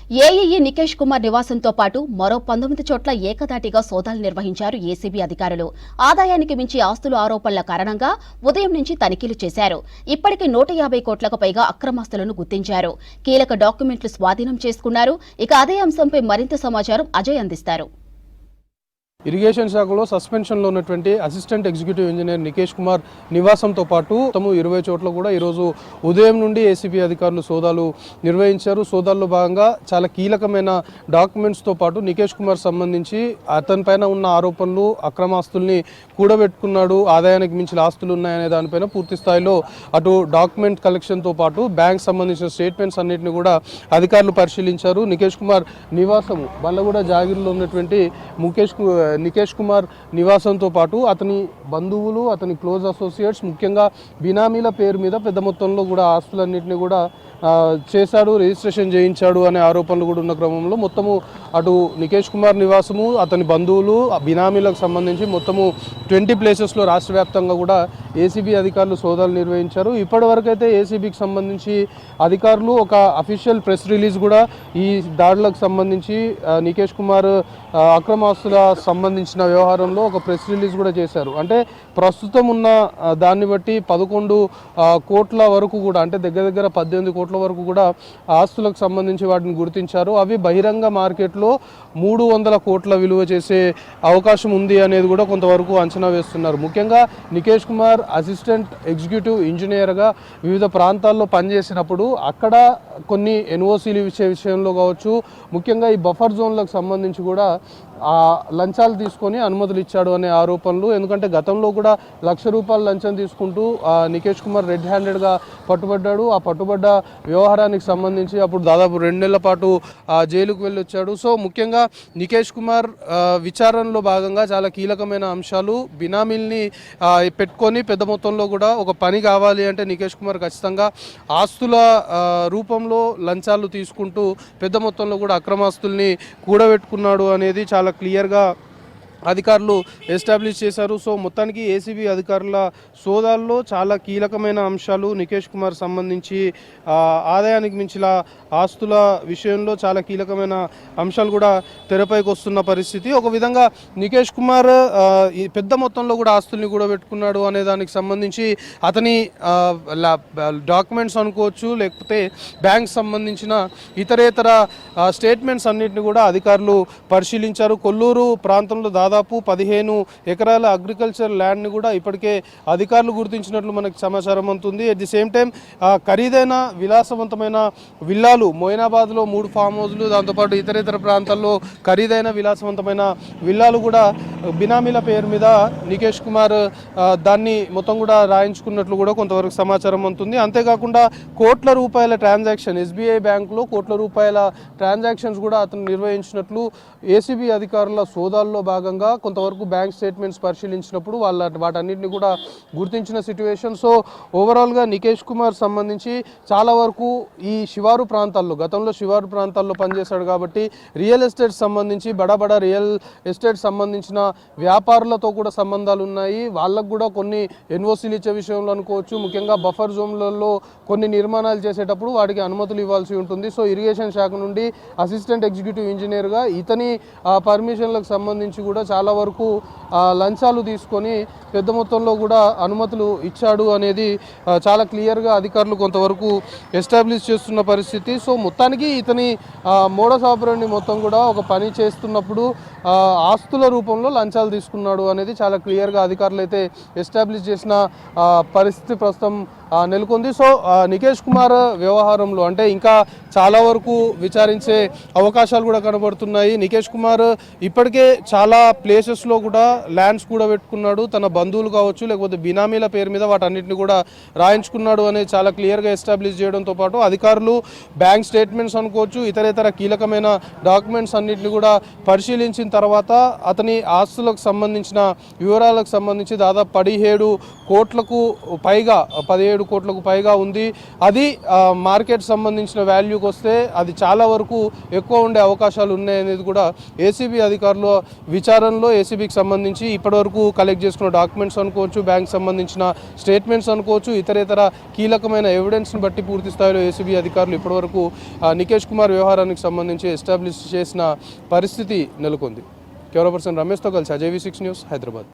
AEE Nikesh Kumar నివాసంతో పాటు మరో 19 చోట్ల ఏకధాటిగా సోదాలు నిర్వహించారు ఏసీబీ అధికారులు. ఆదాయానికి మించి ఆస్తుల ఆరోపణల కారణంగా ఉదయం నుంచి తనిఖీలు చేశారు. ఇప్పటికి 150 కోట్లకు పైగా అక్రమాస్తులను గుర్తించారు. కీలక డాక్యుమెంట్లు స్వాధీనం చేసుకున్నారు. ఇక అదే అంశంపై మరింత సమాచారం అజయ్ అందిస్తారు. ఇరిగేషన్ శాఖలో సస్పెన్షన్లో ఉన్నటువంటి assistant executive engineer Nikesh Kumar నివాసంతో పాటు మొత్తం 20 చోట్ల కూడా ఈరోజు ఉదయం నుండి ఏసీబీ అధికారులు సోదాలు నిర్వహించారు. సోదాల్లో భాగంగా చాలా కీలకమైన డాక్యుమెంట్స్తో పాటు నికేష్ కుమార్ సంబంధించి అతనిపైన ఉన్న ఆరోపణలు, అక్రమాస్తుల్ని కూడబెట్టుకున్నాడు, ఆదాయానికి మించిన ఆస్తులు ఉన్నాయనే దానిపైన పూర్తి స్థాయిలో అటు డాక్యుమెంట్ కలెక్షన్తో పాటు బ్యాంక్ సంబంధించిన స్టేట్మెంట్స్ అన్నింటినీ కూడా అధికారులు పరిశీలించారు. నికేష్ కుమార్ నివాసము బల్లగూడ జాగిరిలో ఉన్నటువంటి నికేష్ కుమార్ నివాసంతో పాటు అతని బంధువులు, అతని క్లోజ్ అసోసియేట్స్, ముఖ్యంగా బినామీల పేరు మీద పెద్ద మొత్తంలో కూడా ఆస్తులన్నింటినీ కూడా చేశాడు, రిజిస్ట్రేషన్ చేయించాడు అనే ఆరోపణలు కూడా ఉన్న క్రమంలో మొత్తము అటు నికేష్ కుమార్ నివాసము, అతని బంధువులు, బినామీలకు సంబంధించి మొత్తము 20 ప్లేసెస్లో రాష్ట్ర వ్యాప్తంగా కూడా ఏసీబీ అధికారులు సోదాలు నిర్వహించారు. ఇప్పటివరకు అయితే ఏసీబీకి సంబంధించి అధికారులు ఒక అఫీషియల్ ప్రెస్ రిలీజ్ కూడా ఈ దాడులకు సంబంధించి నికేష్ కుమార్ అక్రమాస్తుల సంబంధించిన వ్యవహారంలో ఒక ప్రెస్ రిలీజ్ కూడా చేశారు. అంటే ప్రస్తుతం ఉన్న దాన్ని బట్టి 11 కోట్ల వరకు కూడా, అంటే దగ్గర 18 కోట్ల వరకు కూడా ఆస్తులకు సంబంధించి వాటిని గుర్తించారు. అవి బహిరంగ మార్కెట్లో 300 కోట్ల విలువ చేసే అవకాశం ఉంది అనేది కూడా కొంతవరకు అంచనా వేస్తున్నారు. ముఖ్యంగా నికేష్ కుమార్ అసిస్టెంట్ ఎగ్జిక్యూటివ్ ఇంజనీర్గా వివిధ ప్రాంతాల్లో పనిచేసినప్పుడు అక్కడ కొన్ని ఎన్ఓసీలు ఇచ్చే విషయంలో కావచ్చు, ముఖ్యంగా ఈ బఫర్ జోన్లకు సంబంధించి కూడా లంచాలు తీసుకొని అనుమతులు ఇచ్చాడు అనే ఆరోపణలు. ఎందుకంటే గతంలో కూడా ₹1,00,000 లంచం తీసుకుంటూ నికేష్ కుమార్ రెడ్ హ్యాండెడ్గా పట్టుబడ్డాడు. ఆ పట్టుబడ్డ వ్యవహారానికి సంబంధించి అప్పుడు దాదాపు 2 నెలల పాటు జైలుకు వెళ్ళి వచ్చాడు. సో ముఖ్యంగా నికేష్ కుమార్ విచారణలో భాగంగా చాలా కీలకమైన అంశాలు, బినామీల్ని పెట్టుకొని పెద్ద మొత్తంలో కూడా ఒక పని కావాలి అంటే నికేష్ కుమార్ ఖచ్చితంగా ఆస్తుల రూపంలో లంచాలు తీసుకుంటూ పెద్ద మొత్తంలో కూడా అక్రమాస్తుల్ని కూడబెట్టుకున్నాడు అనేది చాలా క్లియర్గా అధికారులు ఎస్టాబ్లిష్ చేశారు. సో మొత్తానికి ఏసీబీ అధికారుల సోదాల్లో చాలా కీలకమైన అంశాలు, నికేష్ కుమార్ సంబంధించి ఆదాయానికి మించిన ఆస్తుల విషయంలో చాలా కీలకమైన అంశాలు కూడా తెరపైకి వస్తున్న పరిస్థితి. ఒక విధంగా నికేష్ కుమార్ పెద్ద మొత్తంలో కూడా ఆస్తుల్ని కూడా పెట్టుకున్నాడు అనే దానికి సంబంధించి అతని డాక్యుమెంట్స్ అనుకోవచ్చు, లేకపోతే బ్యాంక్ సంబంధించిన ఇతరేతర స్టేట్మెంట్స్ అన్నింటినీ కూడా అధికారులు పరిశీలించారు. కొల్లూరు ప్రాంతంలో దాదాపు 15 ఎకరాల అగ్రికల్చర్ ల్యాండ్ని కూడా ఇప్పటికే అధికారులు గుర్తించినట్లు మనకు సమాచారం అందుతుంది. అట్ ది సేమ్ టైం ఖరీదైన విలాసవంతమైన విల్లాలు, మొయినాబాద్లో 3 ఫామ్ హౌస్లు, దాంతోపాటు ఇతరేతర ప్రాంతాల్లో ఖరీదైన విలాసవంతమైన విల్లాలు కూడా బినామీల పేరు మీద నికేష్ కుమార్ దాన్ని మొత్తం కూడా రాయించుకున్నట్లు కూడా కొంతవరకు సమాచారం అందుతుంది. అంతేకాకుండా కోట్ల రూపాయల ట్రాన్సాక్షన్, ఎస్బీఐ బ్యాంకులో కోట్ల రూపాయల ట్రాన్సాక్షన్స్ కూడా అతను నిర్వహించినట్లు ఏసీబీ అధికారుల సోదాల్లో భాగంగా కొంతవరకు బ్యాంక్ స్టేట్మెంట్స్ పరిశీలించినప్పుడు వాటన్నిటిని కూడా గుర్తించిన సిట్యువేషన్. సో ఓవరాల్గా నికేష్ కుమార్ సంబంధించి చాలా వరకు ఈ శివారు ప్రాంతాల్లో, గతంలో శివారు ప్రాంతాల్లో పనిచేశాడు కాబట్టి రియల్ ఎస్టేట్ సంబంధించి బడా రియల్ ఎస్టేట్ సంబంధించిన వ్యాపారులతో కూడా సంబంధాలు ఉన్నాయి. వాళ్ళకు కూడా కొన్ని ఎన్ఓసీలు ఇచ్చే విషయంలో అనుకోవచ్చు, ముఖ్యంగా బఫర్ జోన్లలో కొన్ని నిర్మాణాలు చేసేటప్పుడు వాటికి అనుమతులు ఇవ్వాల్సి ఉంటుంది. సో ఇరిగేషన్ శాఖ నుండి అసిస్టెంట్ ఎగ్జిక్యూటివ్ ఇంజనీర్గా ఇతని పర్మిషన్లకు సంబంధించి కూడా చాలా వరకు లంచాలు తీసుకొని పెద్ద మొత్తంలో కూడా అనుమతులు ఇచ్చాడు అనేది చాలా క్లియర్గా అధికారులు కొంతవరకు ఎస్టాబ్లిష్ చేస్తున్న పరిస్థితి. సో మొత్తానికి ఇతని మోడస్ ఆపరెండి మొత్తం కూడా ఒక పని చేస్తున్నప్పుడు ఆస్తుల రూపంలో లంచాలు తీసుకున్నాడు అనేది చాలా క్లియర్గా అధికారులు అయితే ఎస్టాబ్లిష్ చేసిన పరిస్థితి ప్రస్తుతం నెలకొంది. సో నికేష్ కుమార్ వ్యవహారంలో అంటే ఇంకా చాలా వరకు విచారించే అవకాశాలు కూడా కనబడుతున్నాయి. నికేష్ కుమార్ ఇప్పటికే చాలా ప్లేసెస్లో కూడా ల్యాండ్స్ కూడా పెట్టుకున్నాడు, తన బంధువులు కావచ్చు లేకపోతే బినామీల పేరు మీద వాటన్నిటిని కూడా రాయించుకున్నాడు అనేది చాలా క్లియర్గా ఎస్టాబ్లిష్ చేయడంతో పాటు అధికారులు బ్యాంక్ స్టేట్మెంట్స్ అనుకోవచ్చు, ఇతరేతర కీలకమైన డాక్యుమెంట్స్ అన్నింటిని కూడా పరిశీలించిన తర్వాత అతని ఆస్తులకు సంబంధించిన వివరాలకు సంబంధించి దాదాపు 17 కోట్లకు పైగా 17 కోట్లకు పైగా ఉంది. అది మార్కెట్ సంబంధించిన వాల్యూకి వస్తే అది చాలా వరకు ఎక్కువ ఉండే అవకాశాలు ఉన్నాయనేది కూడా ఏసీబీ అధికారుల విచారణలో ఏసీబీకి సంబంధించి ఇప్పటివరకు కలెక్ట్ చేసుకున్న డాక్యుమెంట్స్ అనుకోవచ్చు, బ్యాంక్ సంబంధించిన స్టేట్మెంట్స్ అనుకోవచ్చు, ఇతరేతర కీలకమైన ఎవిడెన్స్ని బట్టి పూర్తి స్థాయిలో ఏసీబీ అధికారులు ఇప్పటివరకు నికేష్ కుమార్ వ్యవహారానికి సంబంధించి ఎస్టాబ్లిష్ చేసిన పరిస్థితి నెలకొంది. కెమెరా పర్సన్ రమేష్తో కలిసి అజయ్ V6 న్యూస్, హైదరాబాద్.